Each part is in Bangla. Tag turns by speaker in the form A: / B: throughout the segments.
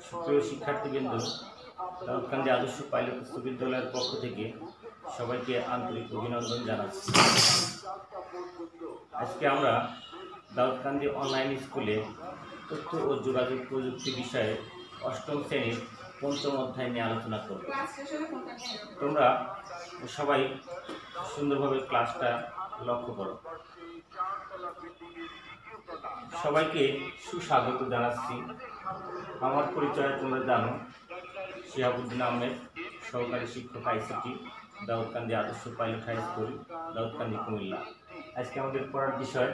A: সুপ্রিয় শিক্ষার্থীবৃন্দ, দাউদকান্দি আদর্শ পাইলট উচ্চ বিদ্যালয়ের পক্ষ থেকে সবাইকে আন্তরিক অভিনন্দন জানাচ্ছি। আজকে আমরা দাউদকান্দি অনলাইন স্কুলে তথ্য ও যোগাযোগ প্রযুক্তি বিষয়ে অষ্টম শ্রেণীর পঞ্চম অধ্যায় নিয়ে আলোচনা করব। তোমরা সবাই সুন্দরভাবে ক্লাসটা লক্ষ্য করো। সবাইকে সুস্বাগত জানাচ্ছি। আমার পরিচয় তোমরা জানো, শিহাবুদ্দিন আহমেদ, সহকারী শিক্ষক ICT, Daudkandi Adarsha pilot high school, Daudkandi, Comilla. আজকে আমাদের পড়ার বিষয়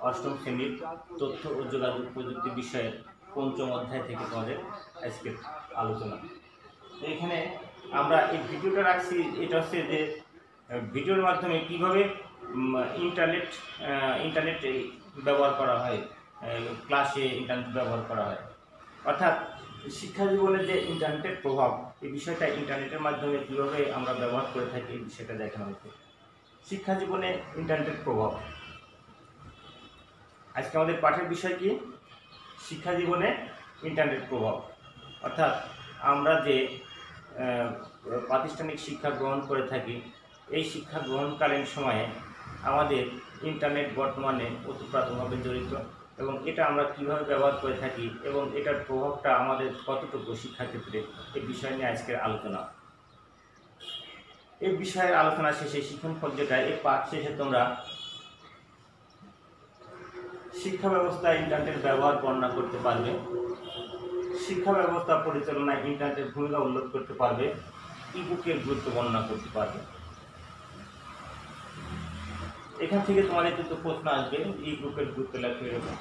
A: অষ্টম শ্রেণীর তথ্য ও যোগাযোগ প্রযুক্তি বিষয়ের পঞ্চম অধ্যায় থেকে তোমাদের আজকের আলোচনা। এখানে আমরা এই ভিডিওটা রাখছি, এটা হচ্ছে যে ভিডিওর মাধ্যমে কীভাবে ইন্টারনেট ব্যবহার করা হয়, ক্লাসে ইন্টারনেট ব্যবহার করা হয়, অর্থাৎ শিক্ষা জীবনে যে ইন্টারনেটের প্রভাব, এই বিষয়টা ইন্টারনেটের মাধ্যমে কীভাবে আমরা ব্যবহার করে থাকি এই বিষয়টা দেখানো হচ্ছে। শিক্ষা জীবনে ইন্টারনেটের প্রভাব। আজকে আমাদের পাঠের বিষয় কি? শিক্ষা জীবনে ইন্টারনেট প্রভাব। অর্থাৎ আমরা যে প্রাতিষ্ঠানিক শিক্ষা গ্রহণ করে থাকি, এই শিক্ষা গ্রহণকালীন সময়ে আমাদের ইন্টারনেট বর্তমানে ওতপ্রোতভাবে জড়িত, এবং এটা আমরা কিভাবে ব্যবহার করে থাকি এবং এটার প্রভাবটা আমাদের কতটুকু শিক্ষাক্ষেত্রে, এই বিষয় নিয়ে আজকের আলোচনা। এই বিষয়ের আলোচনা শেষে শিক্ষণ পর্যায়ে এই পাঠ শেষে তোমরা শিক্ষা ব্যবস্থায় ইন্টারনেটের ব্যবহার বর্ণনা করতে পারবে, শিক্ষা ব্যবস্থা পরিচালনায় ইন্টারনেটের ভূমিকা উল্লেখ করতে পারবে, ইবুকের গুরুত্ব বর্ণনা করতে পারবে। এখান থেকে তোমাদের কিন্তু প্রশ্ন আসবে, ইবুকের গুরুত্ব লেখা এরকম।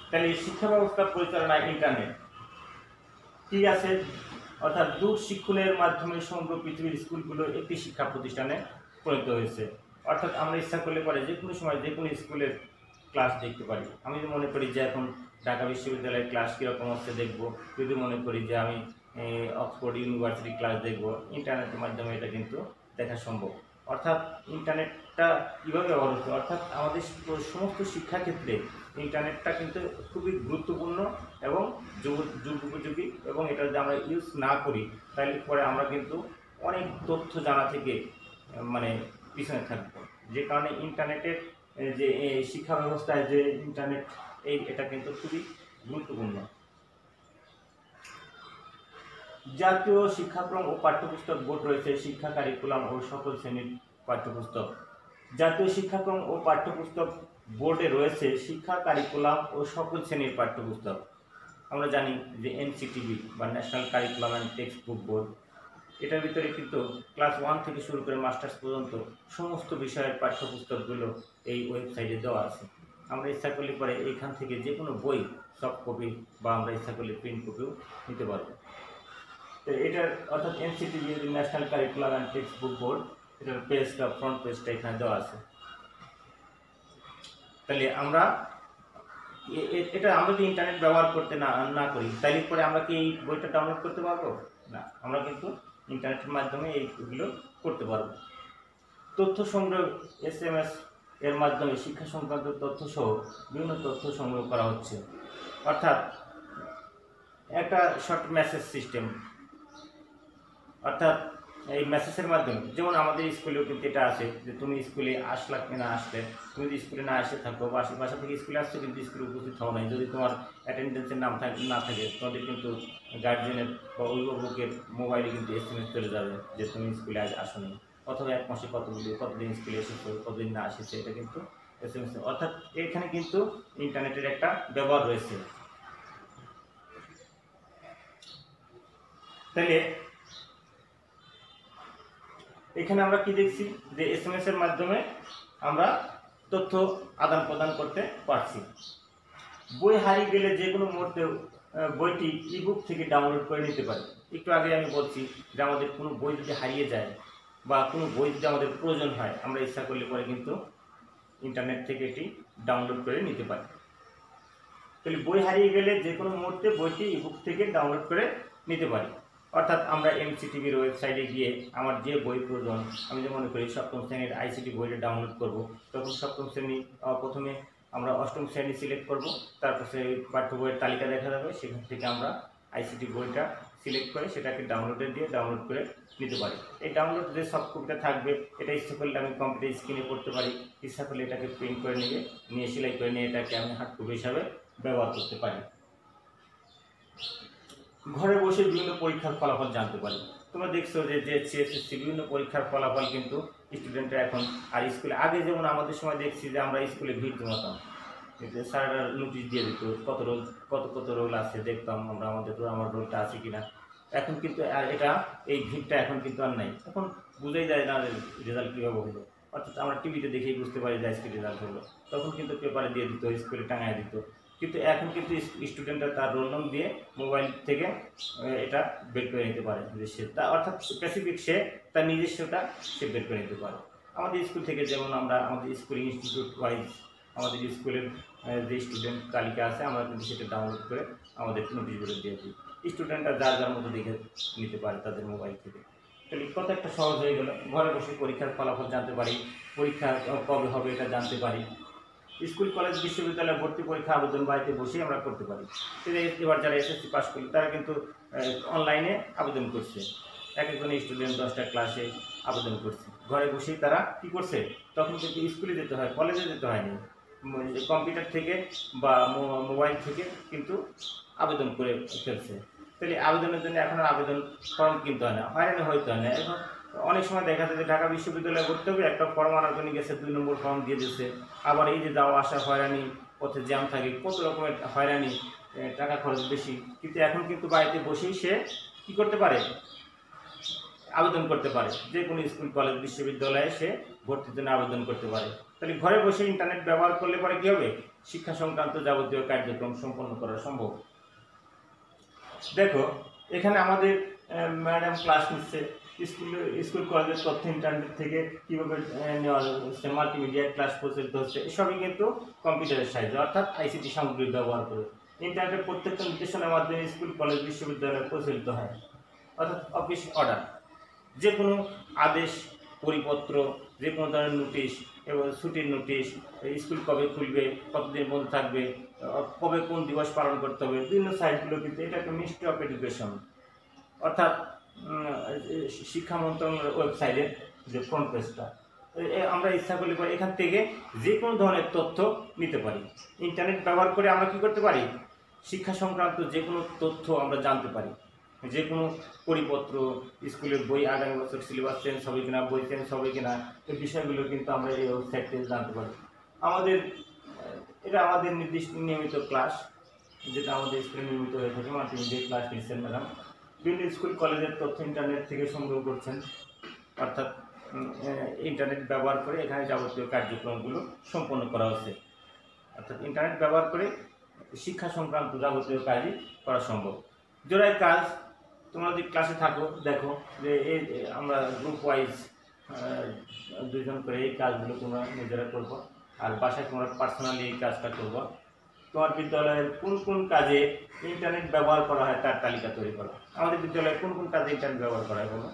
A: তাহলে শিক্ষা ব্যবস্থা পরিচালনায় ইন্টারনেট কি আছে? অর্থাৎ দূর শিক্ষণের মাধ্যমে সমগ্র পৃথিবীর স্কুলগুলো একটি শিক্ষা প্রতিষ্ঠানে পরিণত হয়েছে। অর্থাৎ আমরা ইচ্ছা করলে পরে যে কোনো সময় যে কোনো স্কুলের ক্লাস দেখতে পারি। আমি যদি মনে করি যে এখন ঢাকা বিশ্ববিদ্যালয়ের ক্লাস কীরকম হচ্ছে দেখবো, যদি মনে করি যে আমি অক্সফোর্ড ইউনিভার্সিটি ক্লাস দেখবো, ইন্টারনেটের মাধ্যমে এটা কিন্তু দেখা সম্ভব। অর্থাৎ ইন্টারনেটটা কীভাবে ব্যবহার হচ্ছে, অর্থাৎ আমাদের সমস্ত শিক্ষাক্ষেত্রে ইন্টারনেটটা কিন্তু খুবই গুরুত্বপূর্ণ এবং যুগোপযোগী, এবং এটা যদি আমরা ইউজ না করি তাহলে পরে আমরা কিন্তু অনেক তথ্য জানা থেকে পিছনে থাকবো। যে কারণে ইন্টারনেটের যে শিক্ষা ব্যবস্থায় যে ইন্টারনেট, এটা কিন্তু খুবই গুরুত্বপূর্ণ। জাতীয় শিক্ষাক্রম ও পাঠ্যপুস্তক বোর্ড রয়েছে শিক্ষা কারিকুলাম ও সকল শ্রেণীর পাঠ্যপুস্তক। জাতীয় শিক্ষাক্রম ও পাঠ্যপুস্তক বোর্ডে রয়েছে শিক্ষা কারিকুলাম ও সকল শ্রেণীর পাঠ্যপুস্তক। আমরা জানি যে এনসিটিবি বা national curriculum and text book board, এটার ভিতরে কিন্তু ক্লাস 1 থেকে শুরু করে মাস্টার্স পর্যন্ত সমস্ত বিষয়ের পাঠ্যপুস্তকগুলো এই ওয়েবসাইটে দেওয়া আছে। আমরা ইচ্ছা করলে পরে এইখান থেকে যে কোনো বই সফট কপি বা আমরা ইচ্ছা করলে প্রিন্ট কপিও নিতে পারবো। তো এটার অর্থাৎ NCTB national curriculum and text book board, এটার পেজটা, ফ্রন্ট পেজটা এখানে দেওয়া আছে। তাহলে আমরা এটা আমরা যদি ইন্টারনেট ব্যবহার করতে না করি তাইলে পরে আমরা কি এই বইটা ডাউনলোড করতে পারবো না? আমরা কিন্তু ইন্টারনেটের মাধ্যমে এইগুলো করতে পারবো। তথ্য সংগ্রহ, SMS এর মাধ্যমে শিক্ষা সংক্রান্ত তথ্য সহ বিভিন্ন তথ্য সংগ্রহ করা হচ্ছে। অর্থাৎ একটা শর্ট মেসেজ সিস্টেম, অর্থাৎ এই মেসেজের মাধ্যমে, যেমন আমাদের স্কুলেও কিন্তু এটা আছে যে তুমি স্কুলে আসলা কি না আসলে, তুমি যদি স্কুলে না এসে থাকো বা বাসা থেকে স্কুলে আসছো কিন্তু স্কুলে উপস্থিত হও নাই, যদি তোমার অ্যাটেন্ডেন্সের নাম না থাকে, তোমাদের কিন্তু গার্জিয়ানের বা অভিভাবকের মোবাইলে কিন্তু SMS চলে যাবে যে তুমি স্কুলে আজ আসোনি, অথবা এক মাসে কতদিন স্কুলে এসেছো, কতদিন না এসেছে, এটা কিন্তু SMS। অর্থাৎ এখানে কিন্তু ইন্টারনেটের একটা ব্যবহার রয়েছে। তাহলে এখানে আমরা কি দেখছি যে SMS এর মাধ্যমে আমরা তথ্য আদান প্রদান করতে পারছি। বই হারিয়ে গেলে যে কোনো মুহূর্তে বইটি ইবুক থেকে ডাউনলোড করে নিতে পারি। একটু আগে আমি বলছি যে আমাদের কোনো বই যদি হারিয়ে যায় বা কোনো বই যদি আমাদের প্রয়োজন হয়, আমরা ইচ্ছা করলে পরে কিন্তু ইন্টারনেট থেকে এটি ডাউনলোড করে নিতে পারি। তাহলে বই হারিয়ে গেলে যে কোনো মুহূর্তে বইটি ইবুক থেকে ডাউনলোড করে নিতে পারি। অর্থাৎ আমরা এনসিটিভির ওয়েবসাইটে গিয়ে আমার যে বই প্রয়োজন, আমি যে মনে করি সপ্তম শ্রেণীর আইসিটি বইটা ডাউনলোড করব, তখন সপ্তম শ্রেণী প্রথমে আমরা অষ্টম শ্রেণী সিলেক্ট করব, তারপর সেই পাঠ্য বইয়ের তালিকা দেখা যাবে, সেখান থেকে আমরা আইসিটি বইটা সিলেক্ট করে সেটাকে ডাউনলোড করে নিতে পারি। এই ডাউনলোড যে সফট কপিটা থাকবে, এটা ইচ্ছা করলে আমি কম্পিউটার স্ক্রিনে পড়তে পারি, ইচ্ছা করলে এটাকে প্রিন্ট করে নিয়ে সেলাই করে নিয়ে এটাকে আমি হার্ড কপি হিসাবে ব্যবহার করতে পারি। ঘরে বসে বিভিন্ন পরীক্ষার ফলাফল জানতে পারি। তোমরা দেখছো যে সিএসএসসি বিভিন্ন পরীক্ষার ফলাফল কিন্তু স্টুডেন্টরা এখন, আর স্কুলে আগে যেমন আমাদের সময় দেখছি যে আমরা স্কুলে ভিড় জমাতাম, স্যাররা নোটিশ দিয়ে দিত কত রোল আছে, দেখতাম আমরা আমার রোলটা আছে কিনা। এখন কিন্তু এটা এই ভিড়টা এখন কিন্তু আর নাই, এখন বুঝাই যায় না রেজাল্ট কীভাবে হলো, অর্থাৎ আমরা টিভিতে দেখেই বুঝতে পারি যে আজকে রেজাল্ট হলো, তখন কিন্তু পেপারে দিয়ে দিত, স্কুলে টাঙায় দিত। কিন্তু এখন কিন্তু স্টুডেন্টরা তার রোল নং দিয়ে মোবাইল থেকে এটা বের করে নিতে পারে, যে সে অর্থাৎ স্পেসিফিক সে তার নিজস্বটা সে বের করে নিতে পারে। আমাদের স্কুল থেকে যেমন আমরা আমাদের স্কুল ইনস্টিটিউট ওয়াইজ আমাদের স্কুলের যে স্টুডেন্ট তালিকা আছে আমরা কিন্তু সেটা ডাউনলোড করে আমাদের নোটিশগুলো দিয়ে দিই, স্টুডেন্টরা যার মতো দেখে নিতে পারে তাদের মোবাইল থেকে। তাহলে কত একটা সহজ হয়ে গেল, ঘরে বসে পরীক্ষার ফলাফল জানতে পারি, পরীক্ষা কবে হবে এটা জানতে পারি। স্কুল কলেজ বিশ্ববিদ্যালয়ে ভর্তি পরীক্ষা আবেদন বাড়িতে বসেই আমরা করতে পারি। এবার যারা এসএসসি পাস করলো তারা কিন্তু অনলাইনে আবেদন করছে, এক একজন স্টুডেন্ট 10টা ক্লাসে আবেদন করছে, ঘরে বসেই তারা কী করছে, তখন কিন্তু স্কুলে যেতে হয়, কলেজে যেতে হয়নি, কম্পিউটার থেকে বা মোবাইল থেকে কিন্তু আবেদন করে ফেলছে। তাহলে আবেদনের জন্য এখন আর আবেদন ফর্ম কিনতে হয় না, হয়রানি হইতে হয় না। এখন অনেক সময় দেখা যায় যে ঢাকা বিশ্ববিদ্যালয়ে ভর্তি হবে, একটা ফর্ম আনার জন্য গেছে, 2 নম্বর ফর্ম দিয়ে দিচ্ছে, আবার এই যে যাওয়া আসা হয়রানি, পথে জ্যাম থাকে, কত রকমের হয়রানি, টাকা খরচ বেশি। কিন্তু এখন কিন্তু বাড়িতে বসেই সে কী করতে পারে, আবেদন করতে পারে, যে কোনো স্কুল কলেজ বিশ্ববিদ্যালয়ে সে ভর্তির জন্য আবেদন করতে পারে। তাহলে ঘরে বসে ইন্টারনেট ব্যবহার করলে পরে কী হবে, শিক্ষা সংক্রান্ত যাবতীয় কার্যক্রম সম্পন্ন করা সম্ভব। দেখো এখানে আমাদের ম্যাডাম ক্লাস নিচ্ছে, স্কুল কলেজের তথ্য ইন্টারনেট থেকে কীভাবে নেওয়া হচ্ছে, মাল্টিমিডিয়া ক্লাস প্রচলিত হচ্ছে, এসবই কিন্তু কম্পিউটারের সাহায্যে অর্থাৎ আইসিটি সামগ্রী ব্যবহার করে। ইন্টারনেটের প্রত্যেকটা নির্দেশনার মাধ্যমে স্কুল কলেজ বিশ্ববিদ্যালয়ে প্রচলিত হয়, অর্থাৎ অফিস অর্ডার, যে কোনো আদেশ, পরিপত্র, যে কোনো ধরনের নোটিশ এবং ছুটির নোটিশ, স্কুল কবে খুলবে, কতদিন বন্ধ থাকবে, কবে কোন দিবস পালন করতে হবে, বিভিন্ন সাইটগুলো কিন্তু এটা একটা মিনিস্ট্রি অফ এডুকেশন অর্থাৎ শিক্ষা মন্ত্রণালয়ের ওয়েবসাইটের যে ফ্রন্ট পেজটা, আমরা ইচ্ছা করলে পরে এখান থেকে যে কোনো ধরনের তথ্য নিতে পারি। ইন্টারনেট ব্যবহার করে আমরা কী করতে পারি, শিক্ষা সংক্রান্ত যে কোনো তথ্য আমরা জানতে পারি, যে কোনো পরিপত্র, স্কুলের বই, আগামী বছর সিলেবাস চেঞ্জ হবে কিনা, বই চেঞ্জ হবে কিনা, এই বিষয়গুলো কিন্তু আমরা এই ওয়েবসাইট থেকে জানতে পারি। এটা আমাদের নিয়মিত ক্লাস, যেটা আমাদের স্কুলে নিয়মিত হয়ে থাকে, মাল্টিমিডিয়া ক্লাস নিচ্ছেন ম্যাডাম, বিভিন্ন স্কুল কলেজের তথ্য ইন্টারনেট থেকে সংগ্রহ করছেন, অর্থাৎ ইন্টারনেট ব্যবহার করে এখানে যাবতীয় কার্যক্রমগুলো সম্পন্ন করা হচ্ছে। অর্থাৎ ইন্টারনেট ব্যবহার করে শিক্ষা সংক্রান্ত যাবতীয় কাজই করা সম্ভব। জোড়ায় কাজ, তোমরা যদি ক্লাসে থাকো দেখো যে এই আমরা গ্রুপ ওয়াইজ 2 জন করে এই কাজগুলো তোমরা নিজেরা করবো, আর বাসায় তোমরা পার্সোনালি এই কাজটা করবো। তোমার বিদ্যালয়ের কোন কোন কাজে ইন্টারনেট ব্যবহার করা হয় তার তালিকা তৈরি করো। আমাদের বিদ্যালয়ে কোন কোন কাজে ইন্টারনেট ব্যবহার করা হয় বলো?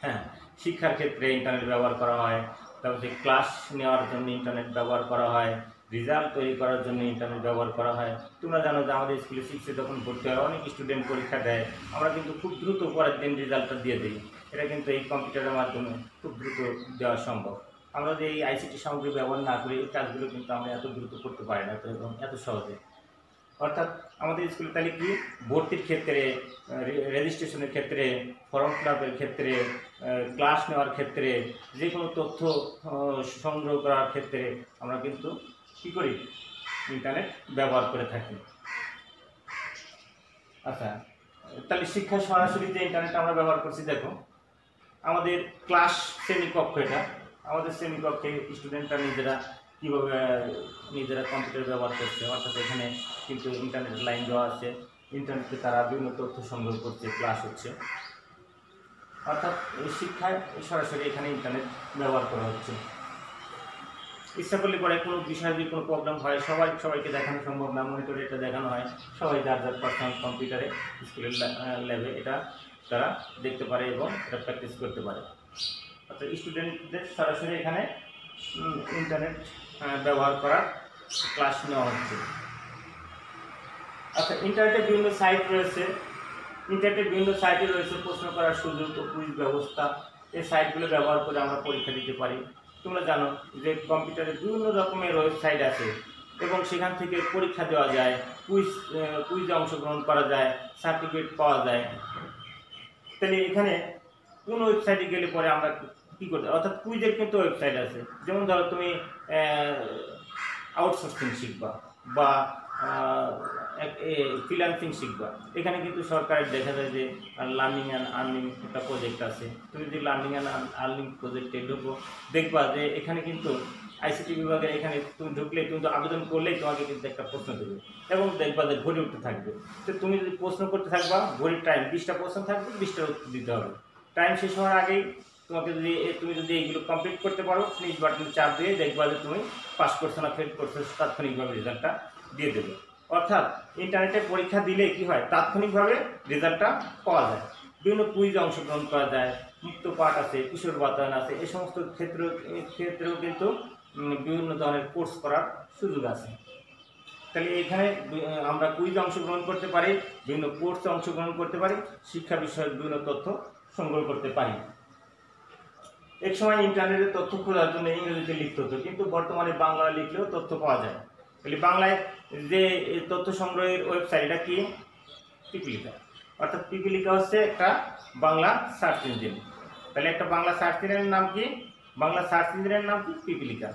A: হ্যাঁ, শিক্ষার ক্ষেত্রে ইন্টারনেট ব্যবহার করা হয়, তারপরে ক্লাস নেওয়ার জন্য ইন্টারনেট ব্যবহার করা হয়, রেজাল্ট তৈরি করার জন্য ইন্টারনেট ব্যবহার করা হয়। তোমরা জানো যে আমাদের স্কুলে 6-এ যখন ভর্তি হয় অনেক স্টুডেন্ট পরীক্ষা দেয়, আমরা কিন্তু খুব দ্রুত পরের দিন রেজাল্টটা দিয়ে দিই, এটা কিন্তু এই কম্পিউটারের মাধ্যমে খুব দ্রুত দেওয়া সম্ভব। আমরা যে এই আইসিটি সামগ্রী ব্যবহার না করি এই কাজগুলো কিন্তু আমরা এত দ্রুত করতে পারি না এবং এত সহজে। অর্থাৎ আমাদের স্কুলে তাহলে কি ভর্তির ক্ষেত্রে, রেজিস্ট্রেশনের ক্ষেত্রে, ফর্ম ফিল আপের ক্ষেত্রে, ক্লাস নেওয়ার ক্ষেত্রে, যে কোনো তথ্য সংগ্রহ করার ক্ষেত্রে আমরা কিন্তু কী করি, ইন্টারনেট ব্যবহার করে থাকি। আচ্ছা, তাহলে শিক্ষা সরাসরি যে ইন্টারনেট আমরা ব্যবহার করছি, দেখো আমাদের ক্লাস শ্রেণীকক্ষ, এটা আমাদের শ্রেণীকক্ষে স্টুডেন্টরা নিজেরা কম্পিউটার ব্যবহার করছে, অর্থাৎ এখানে কিন্তু ইন্টারনেট লাইন দেওয়া আছে, ইন্টারনেটে তারা বিভিন্ন তথ্য সংগ্রহ করছে, ক্লাস হচ্ছে, অর্থাৎ এই শিক্ষায় সরাসরি এখানে ইন্টারনেট ব্যবহার করা হচ্ছে। ইচ্ছা করলে পরে কোনো বিষয়ে যদি কোনো প্রবলেম হয় সবাইকে দেখানো সম্ভব না, মনিটরে এটা দেখানো হয়, সবাই যার পার্সোনাল কম্পিউটারে স্কুলের ল্যাবে এটা তারা দেখতে পারে এবং এটা প্র্যাকটিস করতে পারে। অর্থাৎ স্টুডেন্টদের সরাসরি এখানে ইন্টারনেট ব্যবহার করার ক্লাস নেওয়া হচ্ছে। আচ্ছা, ইন্টারনেটে বিভিন্ন সাইট রয়েছে, ইন্টারনেটে বিভিন্ন সাইটে রয়েছে প্রশ্ন করার সুযোগ ও কুইজ ব্যবস্থা। এই সাইটগুলো ব্যবহার করে আমরা পরীক্ষা দিতে পারি। তোমরা জানো যে কম্পিউটারে বিভিন্ন রকমের ওয়েবসাইট আছে এবং সেখান থেকে পরীক্ষা দেওয়া যায়, কুইজে অংশগ্রহণ করা যায়, সার্টিফিকেট পাওয়া যায়। তাহলে এখানে কোন ওয়েবসাইটে গেলে পরে আমরা কী করতে, অর্থাৎ কুইজের কিন্তু ওয়েবসাইট আছে। যেমন ধরো তুমি আউটসোর্সিং শিখবা বা ফ্রিল্যান্সিং শিখবা, এখানে কিন্তু সরকারের দেখা যায় যে লার্নিং অ্যান্ড আর্নিং একটা প্রজেক্ট আছে। তুমি যদি লার্নিং অ্যান্ড আর্নিং প্রজেক্টে ঢুকো, দেখবা যে এখানে কিন্তু আইসিটি বিভাগের এখানে তুমি ঢুকলে, তুমি তো আবেদন করলেই তোমাকে কিন্তু একটা প্রশ্ন দেবে এবং দেখবা যে ঘড়ি উঠতে থাকবে। তো তুমি যদি প্রশ্ন করতে থাকবা, ঘড়ির টাইম 20টা প্রশ্ন থাকবে, 20টার উত্তর দিতে হবে। টাইম শেষ হওয়ার আগেই তুমি যদি এইগুলো কমপ্লিট করতে পারো, ফিনিশ বাটন চাপ দিয়ে দেখবা যে তুমি পাস করছো না ফেল করছো, তাৎক্ষণিকভাবে রেজাল্টটা দিয়ে দেবে। অর্থাৎ ইন্টারনেটে পরীক্ষা দিলে কি হয়, তাৎক্ষণিকভাবে রেজাল্টটা পাওয়া যায়। বিভিন্ন কুইজে অংশগ্রহণ করা যায়, মুক্ত পাঠ আছে, কিশোর বাতায়ন আছে, এই সমস্ত ক্ষেত্রেও কিন্তু বিভিন্ন ধরনের কোর্স করার সুযোগ আছে। তাহলে এখানে আমরা কুইজে অংশগ্রহণ করতে পারি, বিভিন্ন কোর্সে অংশগ্রহণ করতে পারি, শিক্ষা বিষয়ক বিভিন্ন তথ্য সংগ্রহ করতে পারি। এক সময় ইন্টারনেটে তথ্য খোঁজার জন্য ইংরেজিতে লিখতে হতো, কিন্তু বর্তমানে বাংলা লিখলেও তথ্য পাওয়া যায়। তাহলে বাংলায় যে তথ্য সংগ্রহের ওয়েবসাইটটা কি, পিপিলিকা। অর্থাৎ পিপিলিকা হচ্ছে একটা বাংলা সার্চ ইঞ্জিন। তাহলে একটা বাংলা সার্চ ইঞ্জিনের নাম কি, বাংলা সার্চ ইঞ্জিনের নাম কি, পিপিলিকা।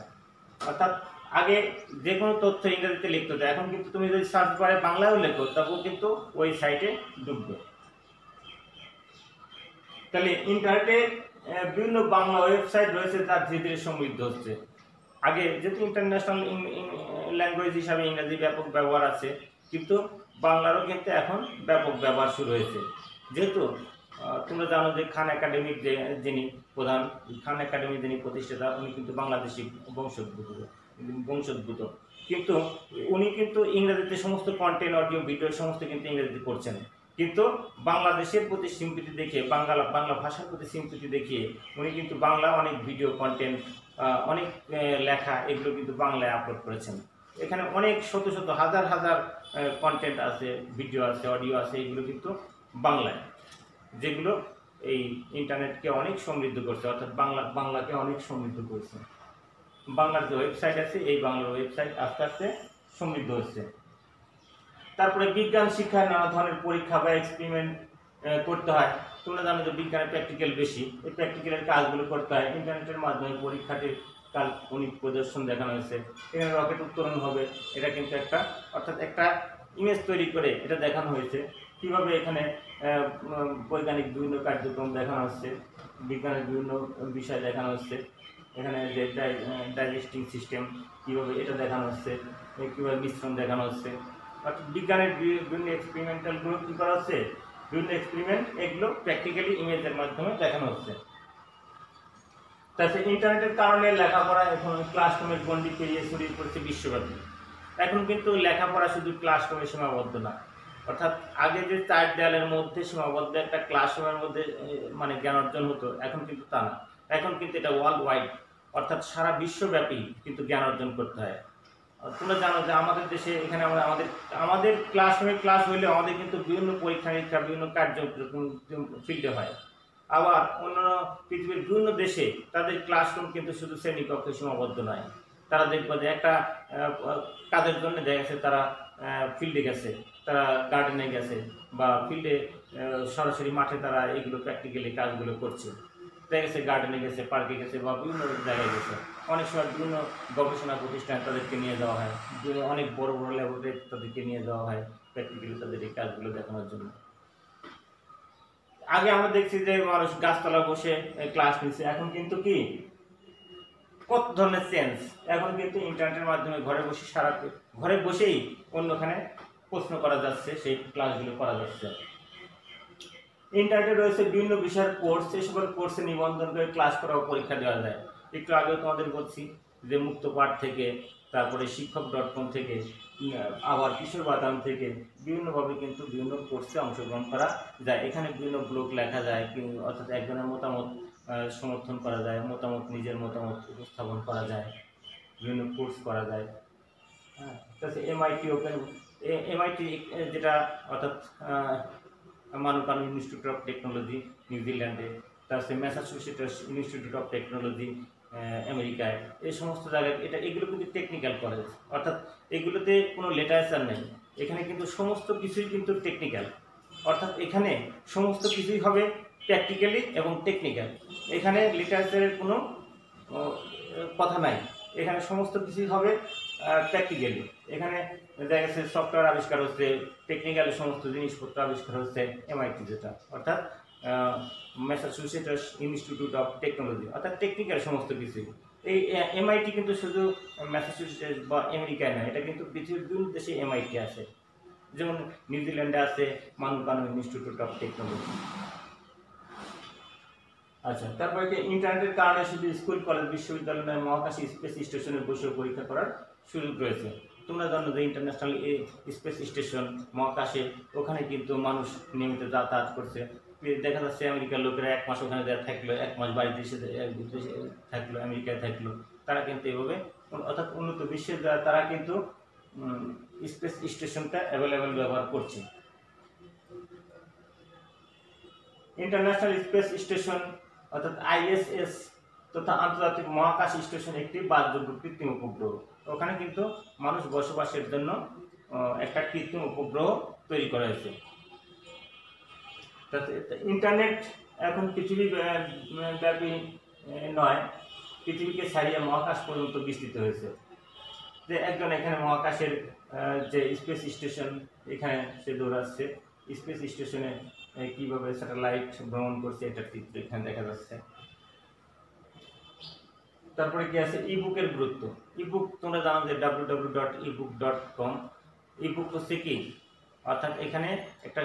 A: অর্থাৎ আগে যে কোনো তথ্য ইংরেজিতে লিখতে হতো, এখন কিন্তু তুমি যদি সার্চ বারে বাংলায়ও লেখো তবুও কিন্তু ওই সাইটে ঢুকবে। তাহলে ইন্টারনেটে বিভিন্ন বাংলা ওয়েবসাইট রয়েছে, তার ধীরে ধীরে সমৃদ্ধ হচ্ছে। আগে যেহেতু ইন্টারন্যাশনাল ল্যাঙ্গুয়েজ হিসাবে ইংরেজি ব্যাপক ব্যবহার আছে, কিন্তু বাংলারও কিন্তু এখন ব্যাপক ব্যবহার শুরু হয়েছে। যেহেতু তোমরা জানো যে খান একাডেমির যিনি প্রধান, খান একাডেমির যিনি প্রতিষ্ঠাতা, উনি কিন্তু বাংলাদেশি বংশোদ্ভূত, কিন্তু উনি কিন্তু ইংরেজিতে সমস্ত কন্টেন্ট, অডিও, ভিডিও সমস্ত কিন্তু ইংরেজিতে করছেন। কিন্তু বাংলাদেশের প্রতি সিম্পিতি দেখিয়ে, বাংলা ভাষার প্রতি সিম্পিতি দেখিয়ে উনি কিন্তু বাংলা অনেক ভিডিও কন্টেন্ট, অনেক লেখা, এগুলো কিন্তু বাংলায় আপলোড করেছেন। এখানে অনেক শত শত হাজার হাজার কন্টেন্ট আছে, ভিডিও আছে, অডিও আছে, এগুলো কিন্তু বাংলায়, যেগুলো এই ইন্টারনেটকে অনেক সমৃদ্ধ করছে, অর্থাৎ বাংলাকে অনেক সমৃদ্ধ করছে। বাংলার যে ওয়েবসাইট আছে, এই বাংলার ওয়েবসাইট আস্তে আস্তে সমৃদ্ধ হচ্ছে। তারপরে বিজ্ঞান শিক্ষায় নানা ধরনের পরীক্ষা বা এক্সপেরিমেন্ট করতে হয়। তোমরা জানো যে বিজ্ঞানের প্র্যাকটিক্যাল বেশি, এই প্র্যাকটিক্যালের কাজগুলো করতে হয়। ইন্টারনেটের মাধ্যমে পরীক্ষাটির কাল্পনিক প্রদর্শন দেখানো হয়েছে। এখানে রকেট উত্তোলন হবে, এটা কিন্তু অর্থাৎ একটা ইমেজ তৈরি করে এটা দেখানো হয়েছে। কীভাবে এখানে বৈজ্ঞানিক বিভিন্ন কার্যক্রম দেখানো হচ্ছে, বিজ্ঞানের বিভিন্ন বিষয় দেখানো হচ্ছে। এখানে যে ডাইজেস্টিং সিস্টেম কীভাবে এটা দেখানো হচ্ছে, কীভাবে মিশ্রণ দেখানো হচ্ছে। অর্থাৎ বিজ্ঞানের বিভিন্ন এক্সপেরিমেন্টালগুলো কী করা হচ্ছে, বিভিন্ন এক্সপেরিমেন্ট, এগুলো প্র্যাকটিক্যালি ইমেজের মাধ্যমে দেখানো হচ্ছে। তাছাড়া ইন্টারনেটের কারণে লেখাপড়া এখন ক্লাসরুমের গণ্ডি পেরিয়ে ছড়িয়ে পড়েছে বিশ্বব্যাপী। এখন কিন্তু লেখাপড়া শুধু ক্লাসরুমে সীমাবদ্ধ না, অর্থাৎ আগে যে 4 দেয়ালের মধ্যে সীমাবদ্ধ একটা ক্লাসরুমের মধ্যে মানে জ্ঞান অর্জন হতো, এখন কিন্তু তা না। এখন কিন্তু এটা ওয়ার্ল্ড ওয়াইড, অর্থাৎ সারা বিশ্বব্যাপী কিন্তু জ্ঞান অর্জন করতে হয়। তোমরা জানো যে আমাদের দেশে এখানে আমাদের ক্লাসরুমে ক্লাস হইলে আমাদের কিন্তু বিভিন্ন পরীক্ষা নিরীক্ষা, বিভিন্ন কার্যক্রম ফিল্ডে হয়। আবার অন্যান্য পৃথিবীর বিভিন্ন দেশে তাদের ক্লাসরুম কিন্তু শুধু শ্রেণীকক্ষে সীমাবদ্ধ নয়। তারা দেখবে যে একটা কাজের জন্য দেখা গেছে তারা ফিল্ডে গেছে, তারা গার্ডেনে গেছে, বা ফিল্ডে সরাসরি মাঠে তারা এগুলো প্র্যাকটিক্যালি কাজগুলো করছে। দেখা গেছে গার্ডেনে গেছে, পার্কে গেছে, বা বিভিন্ন জায়গায় গেছে। অনেক সময় বিভিন্ন গবেষণা প্রতিষ্ঠানে তাদেরকে নিয়ে যাওয়া হয়, অনেক বড় বড় ল্যাবরেটরি তাদেরকে নিয়ে যাওয়া হয় প্র্যাকটিক্যালি তাদের এই কাজগুলো দেখানোর জন্য। আগে আমরা দেখছি যে মানুষ গাছতলা বসে ক্লাস নিচ্ছে, এখন কিন্তু কি কত ধরনের চেঞ্জ। এখন কিন্তু ইন্টারনেটের মাধ্যমে ঘরে বসেই অন্যখানে প্রশ্ন করা যাচ্ছে, সেই ক্লাসগুলো করা যাচ্ছে। ইন্টারনেটে রয়েছে বিভিন্ন বিষয়ের কোর্স, এই সকল কোর্সে নিবন্ধন করে ক্লাস করা ও পরীক্ষা দেওয়া যায়। একটু আগেও তোমাদের বলছি যে মুক্ত পাঠ থেকে, তারপরে শিক্ষক.com থেকে, আবার কিশোর বাতায়ন থেকে বিভিন্নভাবে কিন্তু বিভিন্ন কোর্সে অংশগ্রহণ করা যায়। এখানে বিভিন্ন ব্লগ লেখা যায়, অর্থাৎ একজনের মতামত সমর্থন করা যায়, নিজের মতামত উপস্থাপন করা যায়, বিভিন্ন কোর্স করা যায়। হ্যাঁ, তাছাড়া এমআইটি ওপেন, এমআইটি যেটা অর্থাৎ মানুকানু ইনস্টিটিউট অফ টেকনোলজি নিউজিল্যান্ডে, তাছাড়া ম্যাসাচুসেটস ইনস্টিটিউট অফ টেকনোলজি আমেরিকায়, এই সমস্ত জায়গায় এগুলো কিন্তু টেকনিক্যাল কলেজ, অর্থাৎ এগুলোতে কোনো লিটারেচার নেই, এখানে কিন্তু সমস্ত কিছুই কিন্তু টেকনিক্যাল, অর্থাৎ এখানে সমস্ত কিছুই হবে প্র্যাকটিক্যালি এবং টেকনিক্যাল, এখানে লিটারেচারের কোনো কথা নাই, এখানে সমস্ত কিছুই হবে প্র্যাকটিক্যালি। এখানে দেখা গেছে সফটওয়্যার আবিষ্কার হচ্ছে, টেকনিক্যালি সমস্ত জিনিসপত্র আবিষ্কার হচ্ছে এমআইটি, যেটা অর্থাৎ ম্যাসাচুসেটস ইনস্টিটিউট অফ টেকনোলজি, অর্থাৎ টেকনিক্যাল সমস্ত কিছুই। এই এমআইটি কিন্তু শুধু ম্যাসাচুসেটস বা আমেরিকায় নয়, এটা কিন্তু পৃথিবীর বিভিন্ন দেশে এমআইটি আছে, যেমন নিউজিল্যান্ডে আছে মানুকানু ইনস্টিটিউট অফ টেকনোলজি। আচ্ছা, তারপরে কি ইন্টারনেটের কারণে শুধু স্কুল কলেজ বিশ্ববিদ্যালয় নয়, মহাকাশে স্পেস স্টেশনে বসেও পরীক্ষা করার সুযোগ রয়েছে। তোমরা জানো যে ইন্টারন্যাশনাল স্পেস স্টেশন মহাকাশে, ওখানে কিন্তু মানুষ নিয়মিত যাতায়াত করছে। দেখা যাচ্ছে আমেরিকার লোকেরা 1 মাস ওখানে থাকলো, 1 মাস বাড়িতে এসে থাকলো, আমেরিকায় থাকলো, তারা কিন্তু এভাবে অর্থাৎ উন্নত বিশ্বের তারা কিন্তু স্পেস স্টেশনটা অ্যাভেলেবেল ব্যবহার করছে। ইন্টারন্যাশনাল স্পেস স্টেশন অর্থাৎ আইএসএস তথা আন্তর্জাতিক মহাকাশ স্টেশন একটি বাসযোগ্য কৃত্রিম উপগ্রহ। ওখানে কিন্তু মানুষ বসবাসের জন্য একটা কৃত্রিম উপগ্রহ তৈরি করা হয়েছে। ইন্টারনেট এখন পৃথিবী ব্যাপী নয়, পৃথিবীকে ছাড়িয়ে মহাকাশ পর্যন্ত বিস্তৃত হয়েছে। যে একজন এখানে মহাকাশের যে স্পেস স্টেশন, এখানে সে দৌড়াচ্ছে, স্পেস স্টেশনে কিভাবে স্যাটেলাইট ভ্রমণ করছে এটার চিত্র এখানে দেখা যাচ্ছে। তারপরে কি আছে ইবুকের গুরুত্ব। ইবুক তোমরা জানো যে www.ebook.com, ইবুক হচ্ছে কি, অর্থাৎ এখানে একটা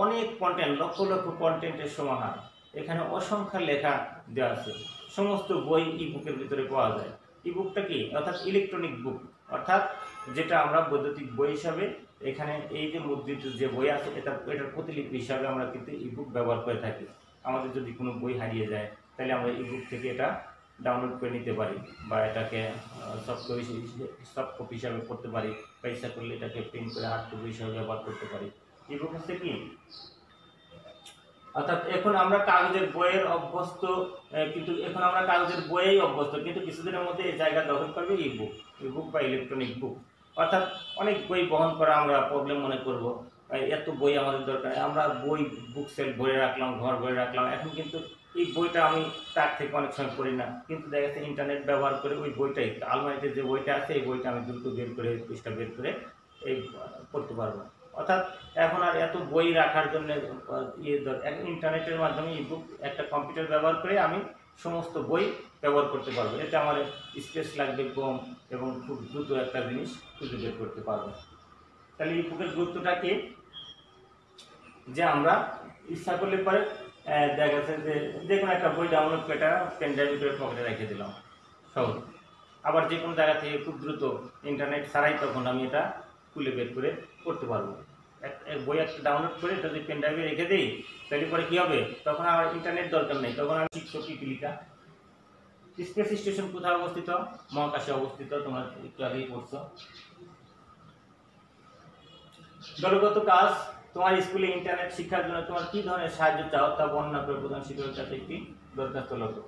A: অনেক কন্টেন্ট, লক্ষ লক্ষ কন্টেন্টের সমাহার, এখানে অসংখ্য লেখা দেওয়া আছে, সমস্ত বই ইবুকের ভিতরে পাওয়া যায়। ইবুকটা কি, অর্থাৎ ইলেকট্রনিক বুক, অর্থাৎ যেটা আমরা বৈদ্যুতিক বই হিসাবে, এখানে এই যে মুদ্রিত যে বই আছে এটার প্রতিলিপি হিসাবে আমরা কিন্তু ইবুক ব্যবহার করে থাকি। আমাদের যদি কোনো বই হারিয়ে যায় তাহলে আমরা ইবুক থেকে এটা ডাউনলোড করে নিতে পারি, বা এটাকে সফট কপি হিসাবে পড়তে পারি, বা ইচ্ছা করলে এটাকে প্রিন্ট করে হার্ড কপি হিসাবে ব্যবহার করতে পারি। ইবুক হচ্ছে কি, অর্থাৎ এখন আমরা কাগজের বইয়ের অভ্যস্ত, কিন্তু এখন আমরা কাগজের বইয়েই অভ্যস্ত, কিন্তু কিছুদিনের মধ্যে এই জায়গা দখল করবে ইবুক বা ইলেকট্রনিক বুক। অর্থাৎ অনেক বই বহন করা আমরা প্রবলেম মনে করব, এত বই আমাদের দরকার, আমরা বই বুক সেল ভরে রাখলাম, ঘর ভরে রাখলাম, এখন কিন্তু এই বইটা আমি তার থেকে অনেক সময় পড়ি না, কিন্তু দেখা যাচ্ছে ইন্টারনেট ব্যবহার করে ওই বইটাই, আলমারিতে যে বইটা আছে এই বইটা আমি দ্রুত বের করে পৃষ্ঠা বের করে এই পড়তে পারবো। অর্থাৎ এখন আর এত বই রাখার জন্য ইন্টারনেটের মাধ্যমে ইবুক, একটা কম্পিউটার ব্যবহার করে আমি সমস্ত বই ব্যবহার করতে পারবো, এটা আমার স্পেস লাগবে কম এবং খুব দ্রুত একটা জিনিস খুঁজে বের করতে পারবো। তাহলে ইবুকের গুরুত্বটা কি, যে আমরা ইচ্ছা করলে পরে দেখা যাচ্ছে যে কোনো একটা বই ডাউনলোড করে পেন ড্রাইভ করে পকেটে রেখে দিলাম সহজ, আবার যে কোনো জায়গা থেকে খুব দ্রুত ইন্টারনেট ছাড়াই তখন আমি এটা খুলে বের করে পড়তে পারবো। বই একটা ডাউনলোড করে এটা যদি পেন ড্রাইভে রেখে দিই তাহলে পরে কী হবে, তখন আর ইন্টারনেট দরকার নেই, তখন আমি শিক্ষকই ক্লিকা। স্পেস স্টেশন কোথায় অবস্থিত, মহাকাশে অবস্থিত, তোমরা একটু আগেই পড়ছো। দলগত কাজ, তোমার স্কুলে ইন্টারনেট শিক্ষার জন্য তোমার কি ধরনের সাহায্য চাও তা বর্ণনা করে প্রধান শিক্ষকের কাছে একটি দরখাস্ত লেখো।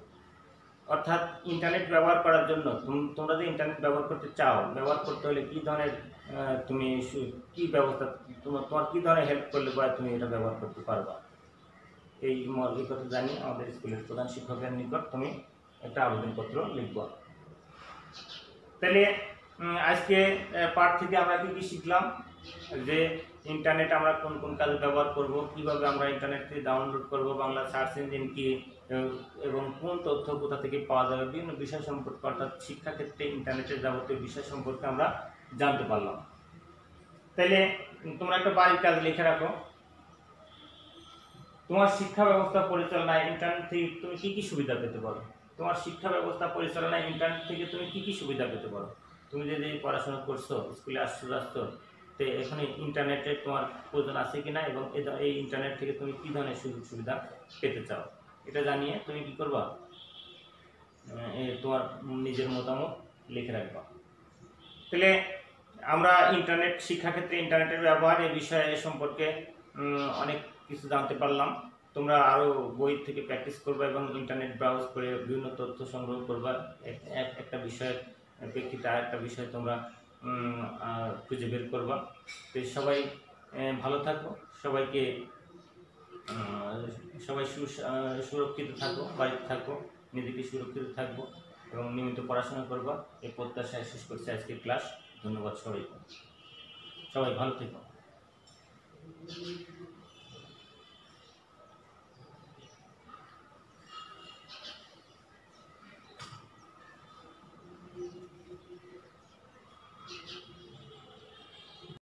A: অর্থাৎ ইন্টারনেট ব্যবহার করার জন্য তোমরা যে ইন্টারনেট ব্যবহার করতে চাও, ব্যবহার করতে হলে কি ধরনের তুমি কি ব্যবস্থা, তোমার কি ধরনের হেল্প করলে পরে তুমি এটা ব্যবহার করতে পারবা, এই কথা জানিয়ে আমাদের স্কুলের প্রধান শিক্ষকের নিকট তুমি একটা আবেদনপত্র লিখবা। তাহলে আজকে পার্ট থেকে আমরা কি কি শিখলাম, যে ইন্টারনেট আমরা কোন কোন কাজে ব্যবহার করব, কিভাবে আমরা ইন্টারনেট থেকে ডাউনলোড করব, বাংলা সার্চ ইঞ্জিন কি, এবং কোন তথ্য কোথা থেকে পাওয়া যাবে, বিভিন্ন বিষয় সম্পর্কে, অর্থাৎ শিক্ষাক্ষেত্রে ইন্টারনেটের যাবতীয় বিষয় সম্পর্কে আমরা জানতে পারলাম। তাহলে তোমরা একটা বাড়ির কাজ লিখে রাখো, তোমার শিক্ষা ব্যবস্থা পরিচালনায় ইন্টারনেট থেকে তুমি কি কি সুবিধা পেতে পারো। তোমার শিক্ষা ব্যবস্থা পরিচালনায় ইন্টারনেট থেকে তুমি কি কি সুবিধা পেতে পারো। তুমি যদি পড়াশোনা করছো, স্কুলে আসছো, তো এখানে ইন্টারনেটের তোমার প্রয়োজন আছে কিনা, এবং এই ইন্টারনেট থেকে তুমি কী ধরনের সুযোগ সুবিধা পেতে চাও, এটা জানিয়ে তুমি কি করবা, তোমার নিজের মতামত লিখে রাখবা। তাহলে আমরা ইন্টারনেট শিক্ষাক্ষেত্রে ইন্টারনেটের ব্যবহার এই বিষয়ে সম্পর্কে অনেক কিছু জানতে পারলাম। তোমরা আরও বই থেকে প্র্যাকটিস করবা এবং ইন্টারনেট ব্রাউজ করে বিভিন্ন তথ্য সংগ্রহ করবা। একটা বিষয়ের প্রেক্ষিতে আরেকটা বিষয় তোমরা খুঁজে বের করবা। তো সবাই ভালো থাকো, সবাই সুরক্ষিত থাকো, বাড়িতে থাকো, নিজেকে সুরক্ষিত থাকবো এবং নিয়মিত পড়াশোনা করবা। এই প্রত্যাশায় শেষ করছি আজকের ক্লাস। ধন্যবাদ সবাইকে, সবাই ভালো থেকো।